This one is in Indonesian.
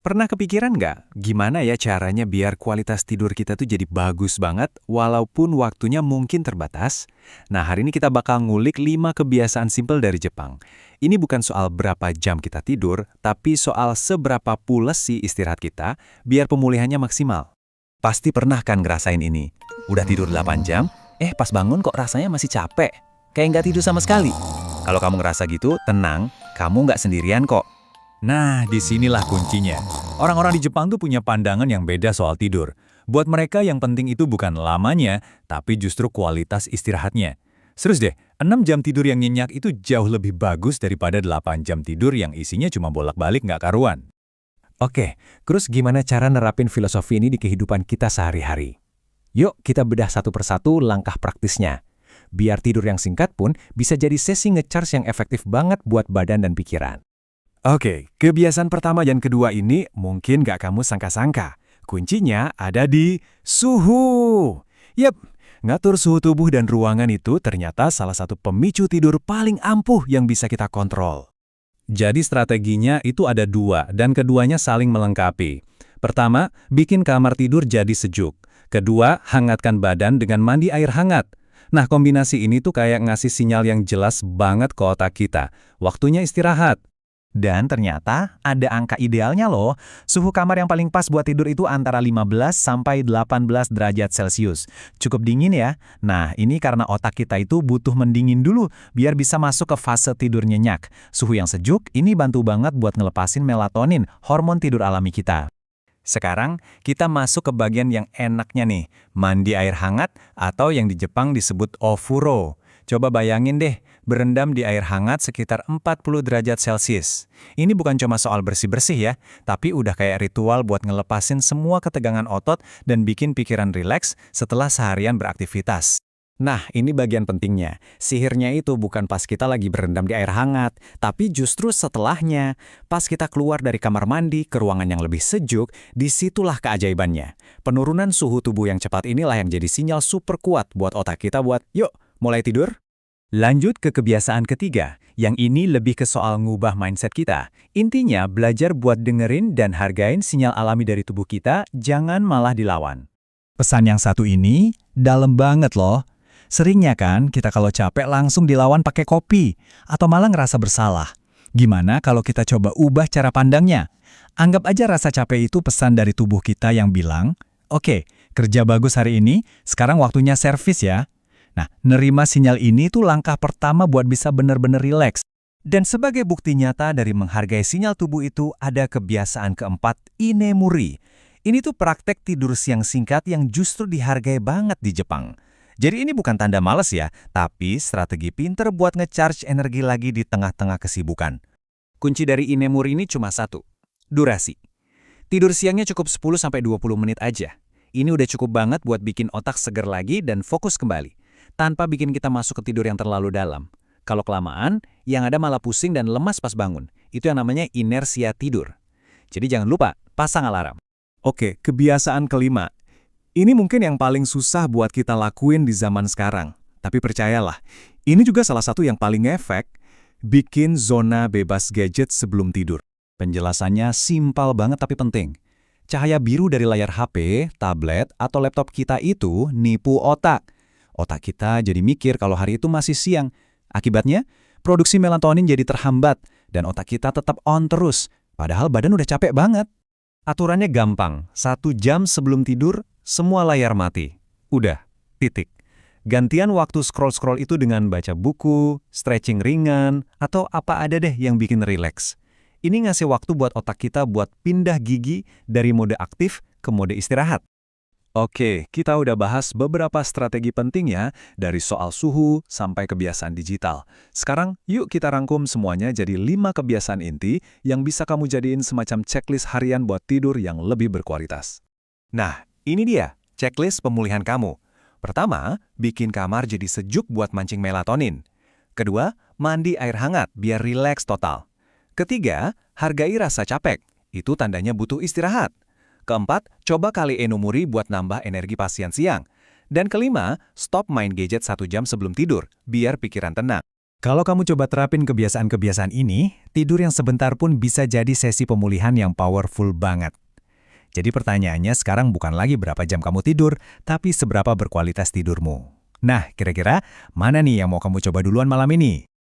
Pernah kepikiran nggak gimana ya caranya biar kualitas tidur kita tuh jadi bagus banget walaupun waktunya mungkin terbatas? Nah, hari ini kita bakal ngulik 5 kebiasaan simpel dari Jepang. Ini bukan soal berapa jam kita tidur, tapi soal seberapa pules sih istirahat kita biar pemulihannya maksimal. Pasti pernah kan ngerasain ini? Udah tidur 8 jam, pas bangun kok rasanya masih capek. Kayak nggak tidur sama sekali. Kalau kamu ngerasa gitu, tenang, kamu nggak sendirian kok. Nah, disinilah kuncinya. Orang-orang di Jepang tuh punya pandangan yang beda soal tidur. Buat mereka yang penting itu bukan lamanya, tapi justru kualitas istirahatnya. Serius deh, 6 jam tidur yang nyenyak itu jauh lebih bagus daripada 8 jam tidur yang isinya cuma bolak-balik nggak karuan. Oke, terus gimana cara nerapin filosofi ini di kehidupan kita sehari-hari? Yuk kita bedah satu persatu langkah praktisnya. Biar tidur yang singkat pun bisa jadi sesi ngecharge yang efektif banget buat badan dan pikiran. Oke, kebiasaan pertama dan kedua ini mungkin gak kamu sangka-sangka. Kuncinya ada di suhu. Yap, ngatur suhu tubuh dan ruangan itu ternyata salah satu pemicu tidur paling ampuh yang bisa kita kontrol. Jadi strateginya itu ada dua, dan keduanya saling melengkapi. Pertama, bikin kamar tidur jadi sejuk. Kedua, hangatkan badan dengan mandi air hangat. Nah, kombinasi ini tuh kayak ngasih sinyal yang jelas banget ke otak kita. Waktunya istirahat. Dan ternyata ada angka idealnya loh. Suhu kamar yang paling pas buat tidur itu antara 15 sampai 18 derajat Celcius. Cukup dingin ya. Nah, ini karena otak kita itu butuh mendingin dulu biar bisa masuk ke fase tidur nyenyak. Suhu yang sejuk ini bantu banget buat ngelepasin melatonin, hormon tidur alami kita. Sekarang kita masuk ke bagian yang enaknya nih, mandi air hangat atau yang di Jepang disebut ofuro. Coba bayangin deh, berendam di air hangat sekitar 40 derajat Celcius. Ini bukan cuma soal bersih-bersih ya, tapi udah kayak ritual buat ngelepasin semua ketegangan otot dan bikin pikiran rileks setelah seharian beraktivitas. Nah, ini bagian pentingnya. Sihirnya itu bukan pas kita lagi berendam di air hangat, tapi justru setelahnya. Pas kita keluar dari kamar mandi ke ruangan yang lebih sejuk, disitulah keajaibannya. Penurunan suhu tubuh yang cepat inilah yang jadi sinyal super kuat buat otak kita buat, yuk, mulai tidur. Lanjut ke kebiasaan ketiga, yang ini lebih ke soal ngubah mindset kita. Intinya, belajar buat dengerin dan hargain sinyal alami dari tubuh kita, jangan malah dilawan. Pesan yang satu ini, dalam banget loh. Seringnya kan, kita kalau capek langsung dilawan pakai kopi, atau malah ngerasa bersalah. Gimana kalau kita coba ubah cara pandangnya? Anggap aja rasa capek itu pesan dari tubuh kita yang bilang, oke, kerja bagus hari ini, sekarang waktunya servis ya. Nah, nerima sinyal ini tuh langkah pertama buat bisa benar-benar rileks. Dan sebagai bukti nyata dari menghargai sinyal tubuh itu ada kebiasaan keempat, inemuri. Ini tuh praktek tidur siang singkat yang justru dihargai banget di Jepang. Jadi ini bukan tanda males ya, tapi strategi pinter buat ngecharge energi lagi di tengah-tengah kesibukan. Kunci dari inemuri ini cuma satu, durasi. Tidur siangnya cukup 10-20 menit aja. Ini udah cukup banget buat bikin otak seger lagi dan fokus kembali, tanpa bikin kita masuk ke tidur yang terlalu dalam. Kalau kelamaan, yang ada malah pusing dan lemas pas bangun. Itu yang namanya inersia tidur. Jadi jangan lupa, pasang alarm. Oke, kebiasaan kelima. Ini mungkin yang paling susah buat kita lakuin di zaman sekarang. Tapi percayalah, ini juga salah satu yang paling efek, bikin zona bebas gadget sebelum tidur. Penjelasannya simpel banget tapi penting. Cahaya biru dari layar HP, tablet, atau laptop kita itu nipu otak. Otak kita jadi mikir kalau hari itu masih siang. Akibatnya, produksi melatonin jadi terhambat dan otak kita tetap on terus, padahal badan udah capek banget. Aturannya gampang, 1 jam sebelum tidur, semua layar mati. Udah, titik. Gantian waktu scroll-scroll itu dengan baca buku, stretching ringan, atau apa ada deh yang bikin rileks. Ini ngasih waktu buat otak kita buat pindah gigi dari mode aktif ke mode istirahat. Oke, kita udah bahas beberapa strategi penting ya, dari soal suhu sampai kebiasaan digital. Sekarang, yuk kita rangkum semuanya jadi 5 kebiasaan inti yang bisa kamu jadiin semacam checklist harian buat tidur yang lebih berkualitas. Nah, ini dia, checklist pemulihan kamu. Pertama, bikin kamar jadi sejuk buat mancing melatonin. Kedua, mandi air hangat biar rileks total. Ketiga, hargai rasa capek. Itu tandanya butuh istirahat. Keempat, coba kali inemuri buat nambah energi pas siang. Dan kelima, stop main gadget 1 jam sebelum tidur, biar pikiran tenang. Kalau kamu coba terapin kebiasaan-kebiasaan ini, tidur yang sebentar pun bisa jadi sesi pemulihan yang powerful banget. Jadi pertanyaannya sekarang bukan lagi berapa jam kamu tidur, tapi seberapa berkualitas tidurmu. Nah, kira-kira mana nih yang mau kamu coba duluan malam ini?